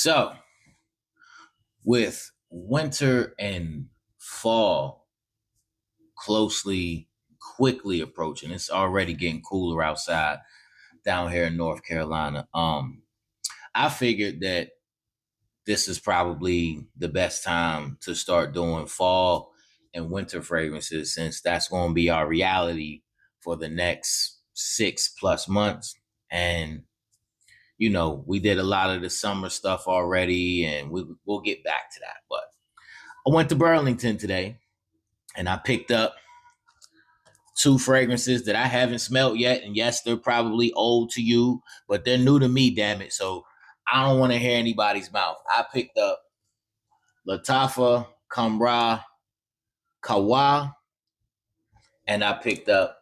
So, with winter and fall quickly approaching, it's already getting cooler outside down here in North Carolina. I figured that this is probably the best time to start doing fall and winter fragrances, since that's going to be our reality for the next 6+ months. And we did a lot of the summer stuff already, and we'll get back to that. But I went to Burlington today, and I picked up two fragrances that I haven't smelled yet. And yes, they're probably old to you, but they're new to me, damn it. So I don't want to hear anybody's mouth. I picked up Lattafa, Khamra, Qawah, and I picked up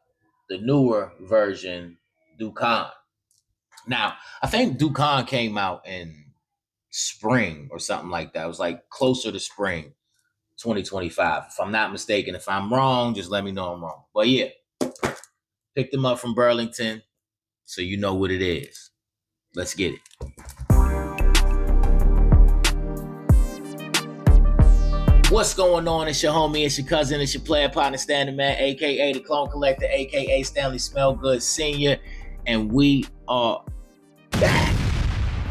the newer version, Dukhan. Now, I think Dukhan came out in spring or something like that. It was like closer to spring 2025, if I'm not mistaken. If I'm wrong, just let me know I'm wrong. But yeah, picked them up from Burlington, so you know what it is. Let's get it. What's going on? It's your homie, it's your cousin, it's your player partner, Standing Man, aka the Clone Collector, aka Stanley Smellgood Sr. And we are back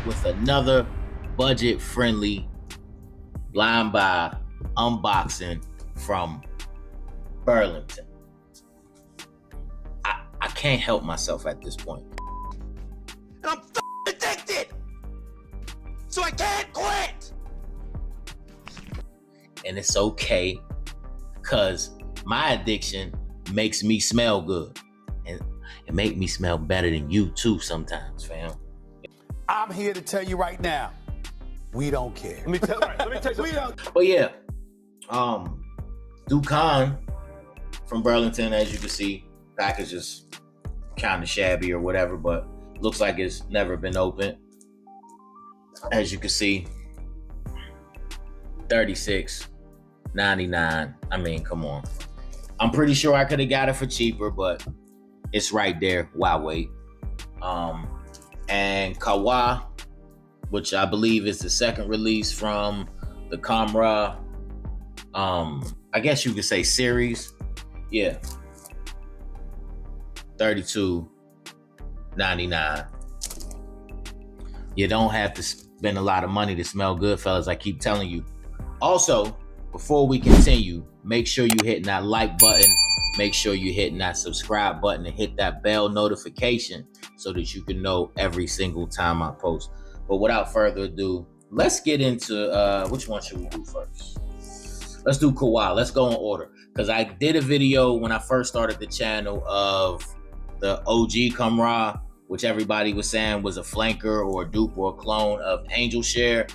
with another budget-friendly blind buy unboxing from Burlington. I can't help myself at this point. And I'm addicted, so I can't quit. And it's okay, because my addiction makes me smell good. And it make me smell better than you too sometimes, fam. I'm here to tell you right now, we don't care. Let me tell you, we don't. But yeah, Dukhan from Burlington, as you can see, package is kind of shabby or whatever, but looks like it's never been opened. As you can see, $36.99. I mean, come on. I'm pretty sure I could have got it for cheaper, but it's right there. Why wait? And Qawah, which I believe is the second release from the Khamra, I guess you could say series. Yeah. $32.99. You don't have to spend a lot of money to smell good, fellas. I keep telling you. Also, before we continue, make sure you hitting that like button. Make sure you hitting that subscribe button and hit that bell notification so that you can know every single time I post. But without further ado, let's get into which one should we do first? Let's do Qawah. Let's go in order, because I did a video when I first started the channel of the OG Khamra, which everybody was saying was a flanker or a dupe or a clone of Angel Share.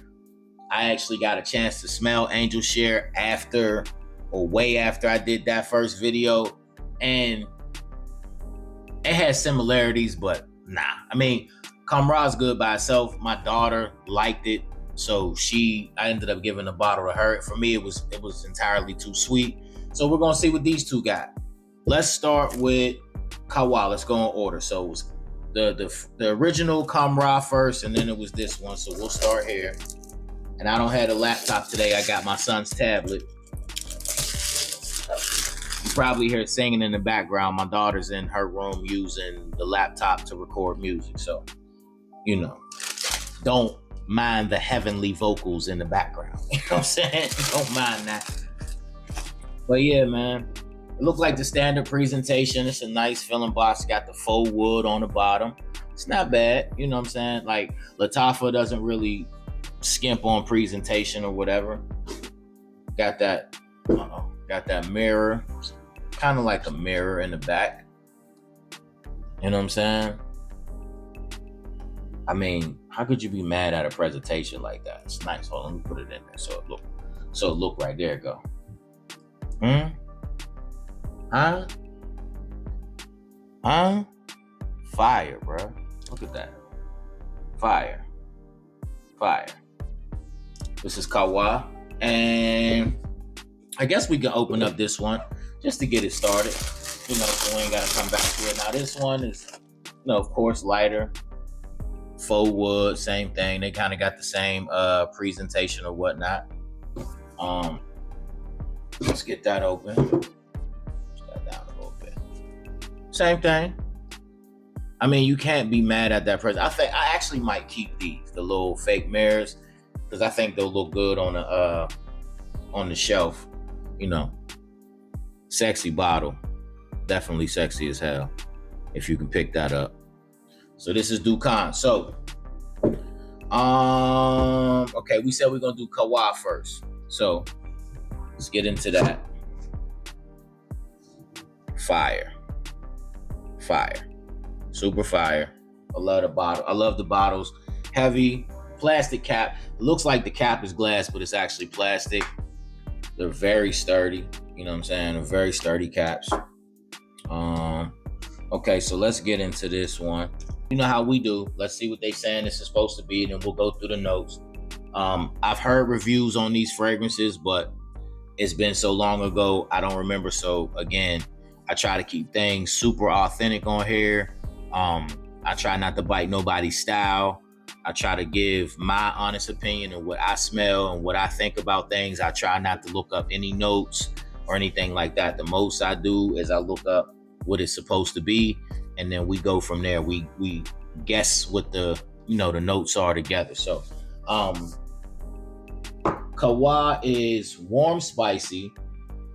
I actually got a chance to smell Angel Share after, or way after I did that first video, and it has similarities, but nah. I mean, Khamra's good by itself. My daughter liked it, so I ended up giving a bottle to her. For me, it was entirely too sweet. So we're gonna see what these two got. Let's start with Qawah. Let's go in order. So it was the original Khamra first, and then it was this one. So we'll start here. And I don't have a laptop today. I got my son's tablet. You probably hear singing in the background. My daughter's in her room using the laptop to record music. So, don't mind the heavenly vocals in the background. You know what I'm saying? Don't mind that. But yeah, man. It looked like the standard presentation. It's a nice filling box. Got the faux wood on the bottom. It's not bad. You know what I'm saying? Like, Lataffa doesn't really skimp on presentation or whatever. Got that mirror, kind of like a mirror in the back. You know what I'm saying? I mean, how could you be mad at a presentation like that? It's nice. Hold on, let me put it in there so it look right there. Go. Huh? Fire, bro. Look at that. Fire. This is Qawah, and I guess we can open up this one just to get it started. So we ain't gotta come back to it. Now this one is, of course, lighter, faux wood, same thing. They kind of got the same presentation or whatnot. Let's get that open. Push that down a little bit. Same thing. I mean, you can't be mad at that present. I actually might keep these, the little fake mirrors, because I think they'll look good on the shelf. You know, sexy bottle, definitely sexy as hell. If you can pick that up. So this is Dukhan. So, okay, we said we're gonna do Qawah first. So let's get into that. Fire. Super fire. I love the bottle. I love the bottles. Heavy plastic cap. It looks like the cap is glass, but it's actually plastic. They're very sturdy. You know what I'm saying? They're very sturdy caps. Okay, so let's get into this one. You know how we do. Let's see what they saying this is supposed to be, and then we'll go through the notes. I've heard reviews on these fragrances, but it's been so long ago, I don't remember. So again, I try to keep things super authentic on here. I try not to bite nobody's style. I try to give my honest opinion of what I smell and what I think about things. I try not to look up any notes or anything like that. The most I do is I look up what it's supposed to be, and then we go from there. We guess what the notes are together. So Qawah is warm, spicy,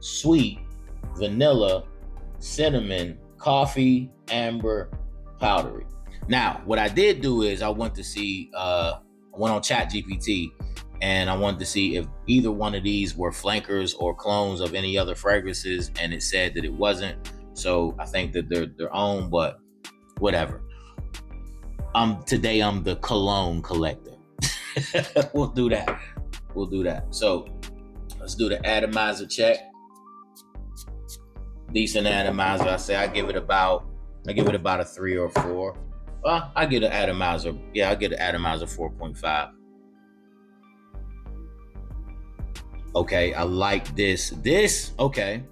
sweet, vanilla, cinnamon, coffee, amber, powdery. Now, what I did do is I went to see, I went on ChatGPT, and I wanted to see if either one of these were flankers or clones of any other fragrances, and it said that it wasn't. So I think that they're their own, but whatever. Today I'm the Cologne collector. We'll do that. So let's do the atomizer check. Decent atomizer. I give it about a 3 or 4. Well, I get an atomizer. Yeah, I get an atomizer 4.5. Okay, I like this. Okay.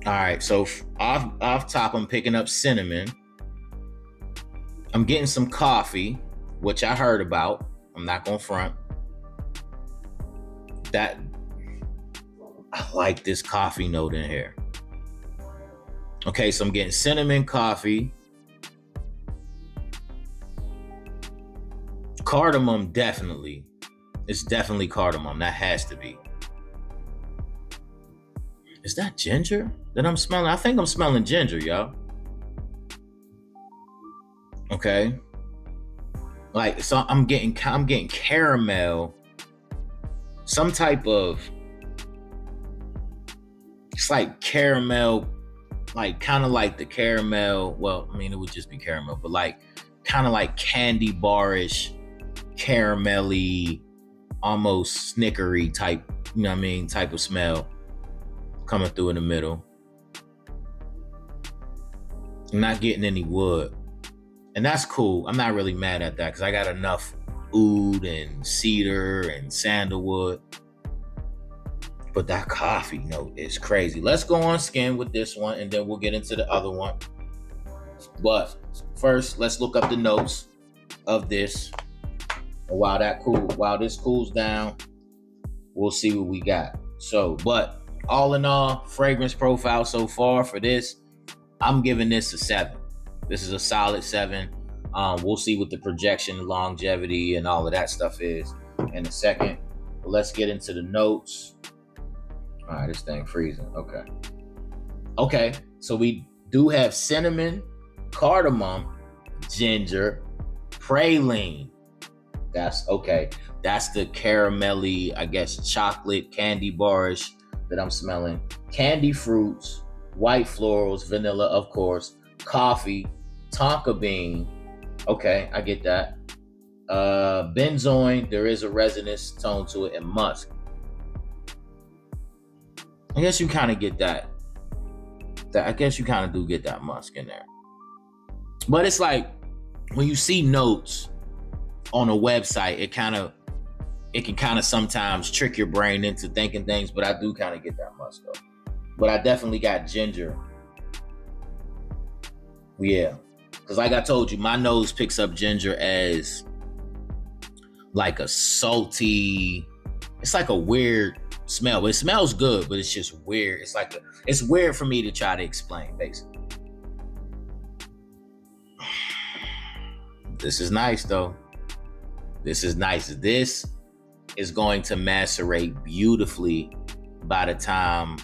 All right, so off top, I'm picking up cinnamon. I'm getting some coffee, which I heard about. I'm not gonna front. I like this coffee note in here. Okay, so I'm getting cinnamon, coffee, cardamom, definitely. It's definitely cardamom. That has to be. Is that ginger that I'm smelling? I think I'm smelling ginger, y'all. Okay. Like, so I'm getting caramel, some type of, it's like caramel, like kind of like the caramel. Well, I mean, it would just be caramel, but like kind of like candy bar-ish, caramelly, almost snickery type, you know what I mean, type of smell coming through in the middle. I'm not getting any wood, and that's cool. I'm not really mad at that because I got enough oud and cedar and sandalwood. But that coffee note is crazy. Let's go on skin with this one, and then we'll get into the other one. But first, let's look up the notes of this. And while this cools down, we'll see what we got. So, but all in all, fragrance profile so far for this, I'm giving this a 7. This is a solid 7. We'll see what the projection, longevity, and all of that stuff is in a second. But let's get into the notes. All right, this thing freezing. Okay, so we do have cinnamon, cardamom, ginger, praline. That's okay. That's the caramelly, I guess, chocolate candy barish that I'm smelling. Candy fruits, white florals, vanilla, of course, coffee, tonka bean. Okay, I get that. Benzoin, there is a resinous tone to it, and musk. I guess you kind of get that. I guess you kind of do get that musk in there. But it's like when you see notes on a website, it can kind of sometimes trick your brain into thinking things, but I do kind of get that musk though. But I definitely got ginger. Yeah. Because like I told you, my nose picks up ginger as like a salty, it's like a weird smell. It smells good, but it's just weird. It's weird for me to try to explain, basically. This is nice though. This is nice. This is going to macerate beautifully by the time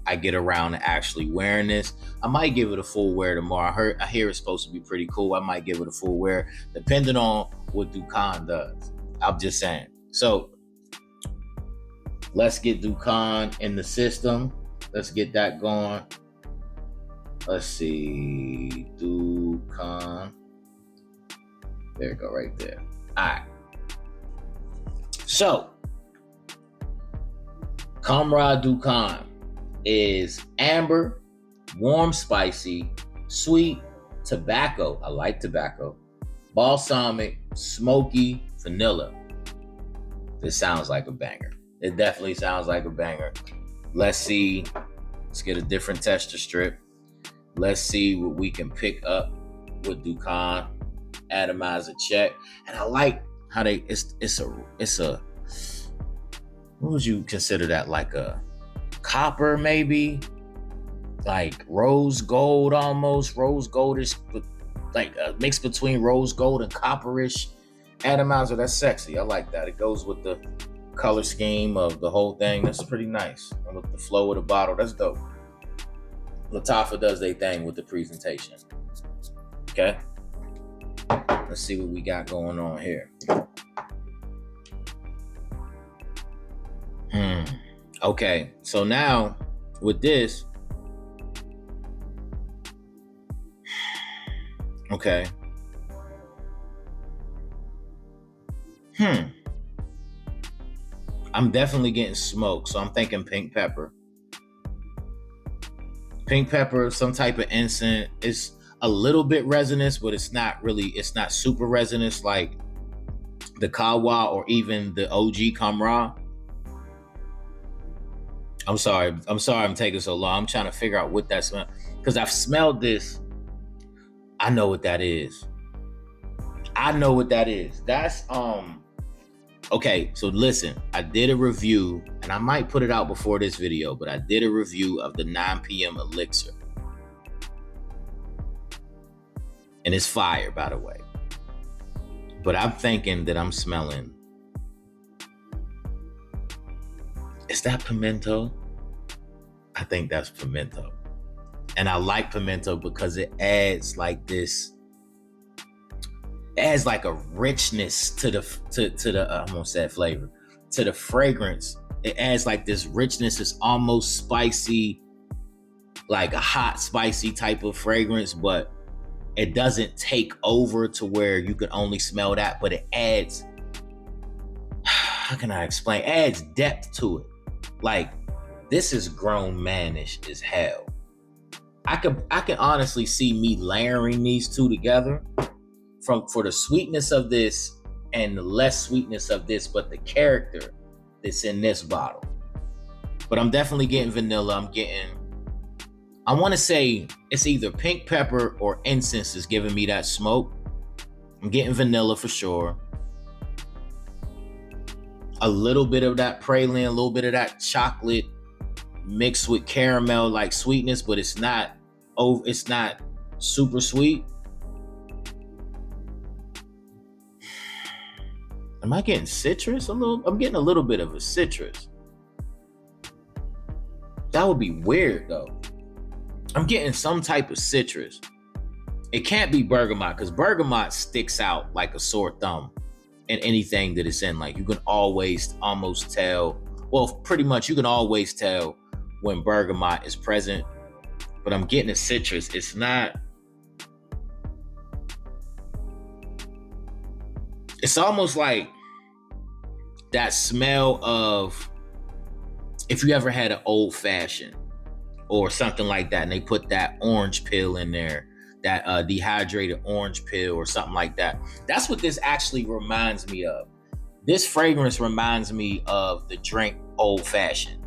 I get around to actually wearing this. I might give it a full wear tomorrow. I hear it's supposed to be pretty cool. I might give it a full wear, depending on what Dukhan does. I'm just saying. So let's get Dukhan in the system. Let's get that going. Let's see. Dukhan. There you go, right there. All right. So, Khamra Dukhan is amber, warm, spicy, sweet, tobacco. I like tobacco. Balsamic, smoky, vanilla. This sounds like a banger. It definitely sounds like a banger. Let's see. Let's get a different texture strip. Let's see what we can pick up with Dukhan. Atomize a check. And I like how it's a what would you consider that, like a copper maybe, like rose gold, almost rose goldish, like a mix between rose gold and copperish atomizer. That's sexy. I like that. It goes with the color scheme of the whole thing. That's pretty nice. And with the flow of the bottle, that's dope. Lattafa does their thing with the presentation. Okay, let's see what we got going on here. Okay, so now with this, okay. I'm definitely getting smoke, so I'm thinking pink pepper. Pink pepper, some type of incense. It's a little bit resinous, but it's not super resinous like the Qawah or even the OG Khamra. I'm sorry I'm taking so long. I'm trying to figure out what that smell, because I've smelled this. I know what that is. That's okay, so listen, I did a review, and I might put it out before this video, but I did a review of the 9 p.m. elixir. And it's fire, by the way. But I'm thinking that I'm smelling, is that pimento? I think that's pimento. And I like pimento because it adds like this, it adds like a richness to the I almost said flavor, to the fragrance. It adds like this richness. It's almost spicy, like a hot, spicy type of fragrance, but it doesn't take over to where you can only smell that, but it adds, how can I explain? It adds depth to it. Like, this is grown manish as hell. I can honestly see me layering these two together for the sweetness of this and the less sweetness of this, but the character that's in this bottle. But I'm definitely getting vanilla. I want to say it's either pink pepper or incense is giving me that smoke. I'm getting vanilla for sure. A little bit of that praline, a little bit of that chocolate mixed with caramel like sweetness, but it's not super sweet. Am I getting citrus? I'm getting a little bit of a citrus. That would be weird though. I'm getting some type of citrus. It can't be bergamot, because bergamot sticks out like a sore thumb in anything that it's in. Like, you can always almost tell, well, pretty much you can always tell when bergamot is present, but I'm getting a citrus. It's almost like that smell of, if you ever had an old fashioned or something like that, and they put that orange peel in there, that dehydrated orange peel or something like that. That's what this actually reminds me of. This fragrance reminds me of the drink old fashioned.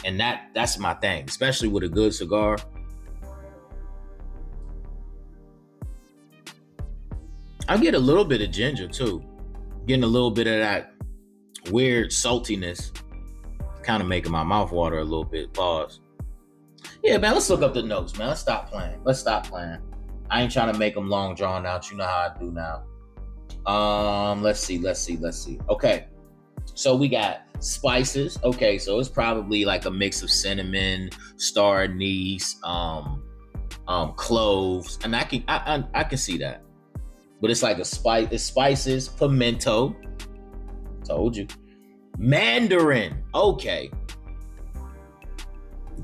And that's my thing, especially with a good cigar. I get a little bit of ginger too. Getting a little bit of that weird saltiness. Kind of making my mouth water a little bit. Pause. Yeah, man, let's look up the notes, man. Let's stop playing. I ain't trying to make them long drawn out. You know how I do now. Let's see. Okay. So we got spices. Okay, so it's probably like a mix of cinnamon, star anise, cloves, and I can see that. But it's like it's spices, pimento. Told you. Mandarin. Okay.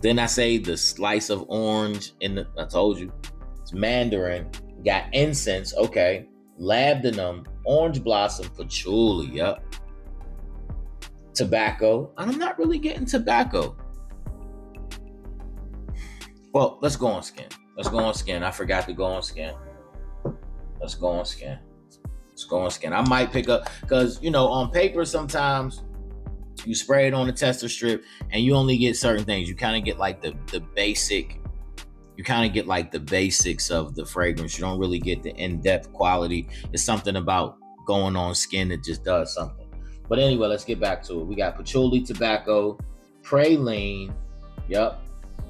Then I say the slice of orange I told you. It's mandarin. Got incense. Okay. Labdanum, orange blossom, patchouli. Yep. Tobacco. I'm not really getting tobacco. Well, let's go on skin. I forgot to go on skin. Let's go on skin. I might pick up, because, on paper sometimes you spray it on the tester strip and you only get certain things. You kind of get like the basic, you kind of get like the basics of the fragrance. You don't really get the in-depth quality. It's something about going on skin that just does something. But anyway, let's get back to it. We got patchouli, tobacco, praline, yep,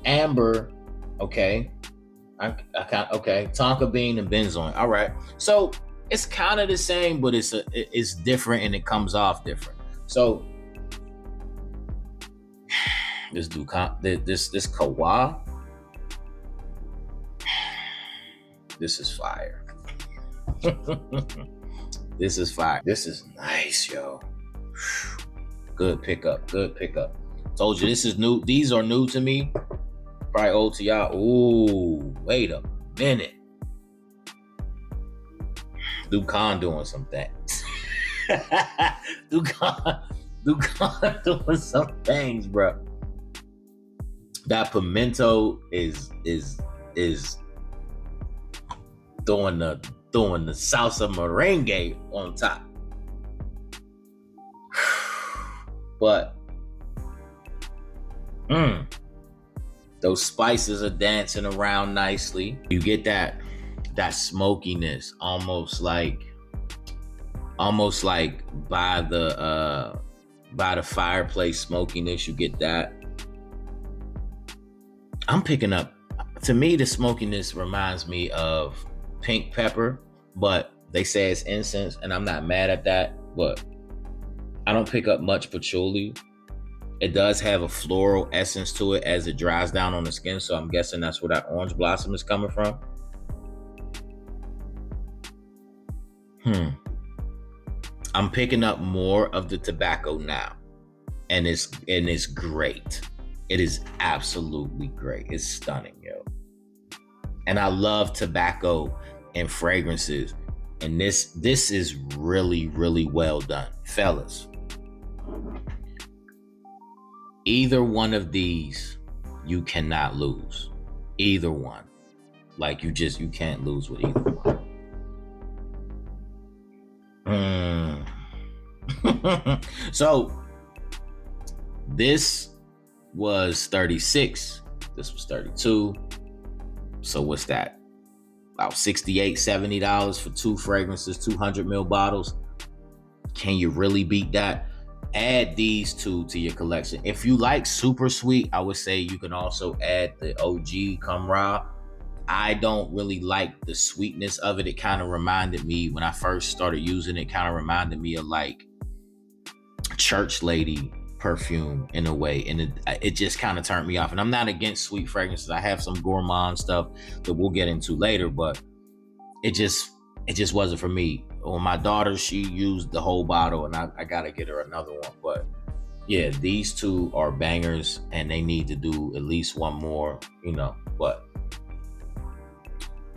amber, okay, okay, tonka bean and benzoin. All right, so it's kind of the same, but it's different and it comes off different. So this Dukhan, this Qawah, this is fire. This is fire. This is nice, yo. Good pickup. Told you this is new. These are new to me. Probably old to y'all. Ooh, wait a minute. Dukhan doing some things. Dukhan doing some things, bro. That pimento is throwing the salsa merengue on top. But those spices are dancing around nicely. You get that smokiness, almost like by the fireplace smokiness. You get that. I'm picking up, to me, the smokiness reminds me of pink pepper, but they say it's incense, and I'm not mad at that, but I don't pick up much patchouli. It does have a floral essence to it as it dries down on the skin, so I'm guessing that's where that orange blossom is coming from. I'm picking up more of the tobacco now, and it's great. It is absolutely great. It's stunning, yo. And I love tobacco and fragrances, and this is really, really well done, fellas. Either one of these, you cannot lose. Either one. Like, you can't lose with either one. So, this was 36. This was 32. So what's that? About $68, $70 for 2 fragrances, 200 ml bottles. Can you really beat that? Add these 2 to your collection. If you like super sweet, I would say you can also add the OG Khamra. I don't really like the sweetness of it. It kind of reminded me, when I first started using it, kind of reminded me of like church lady perfume in a way, and it just kind of turned me off. And I'm not against sweet fragrances. I have some gourmand stuff that we'll get into later, but it just wasn't for me. When my daughter, she used the whole bottle, and I gotta get her another one. But yeah, these 2 are bangers, and they need to do at least one more, But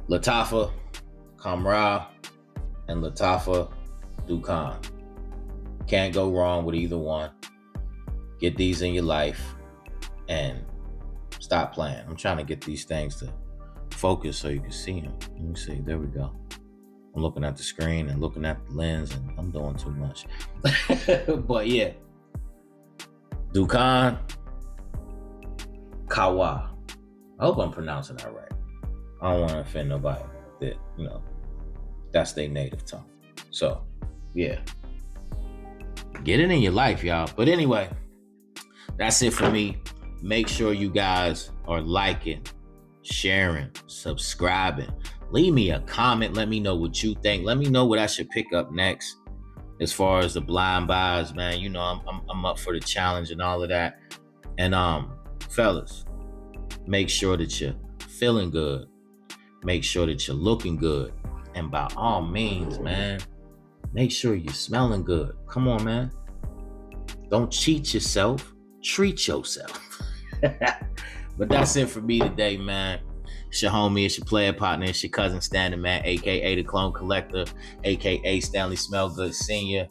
Lataffa, Khamra, and Lattafa, Dukhan. Can't go wrong with either one. Get these in your life and stop playing. I'm trying to get these things to focus so you can see them. Let me see. There we go. I'm looking at the screen and looking at the lens, and I'm doing too much. But yeah. Dukhan, Qawah. I hope I'm pronouncing that right. I don't want to offend nobody that That's their native tongue. So, yeah. Get it in your life, y'all. But anyway, that's it for me. Make sure you guys are liking, sharing, subscribing. Leave me a comment. Let me know what you think. Let me know what I should pick up next. As far as the blind buys, man, you know, I'm up for the challenge and all of that. And fellas, make sure that you're feeling good. Make sure that you're looking good. And by all means, man, make sure you're smelling good. Come on, man. Don't cheat yourself. Treat yourself. But that's it for me today, man. It's your homie, it's your player partner, it's your cousin Standing Man, aka the Clone Collector, aka Stanley Smellgood Sr.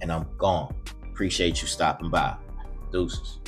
And I'm gone. Appreciate you stopping by. Deuces.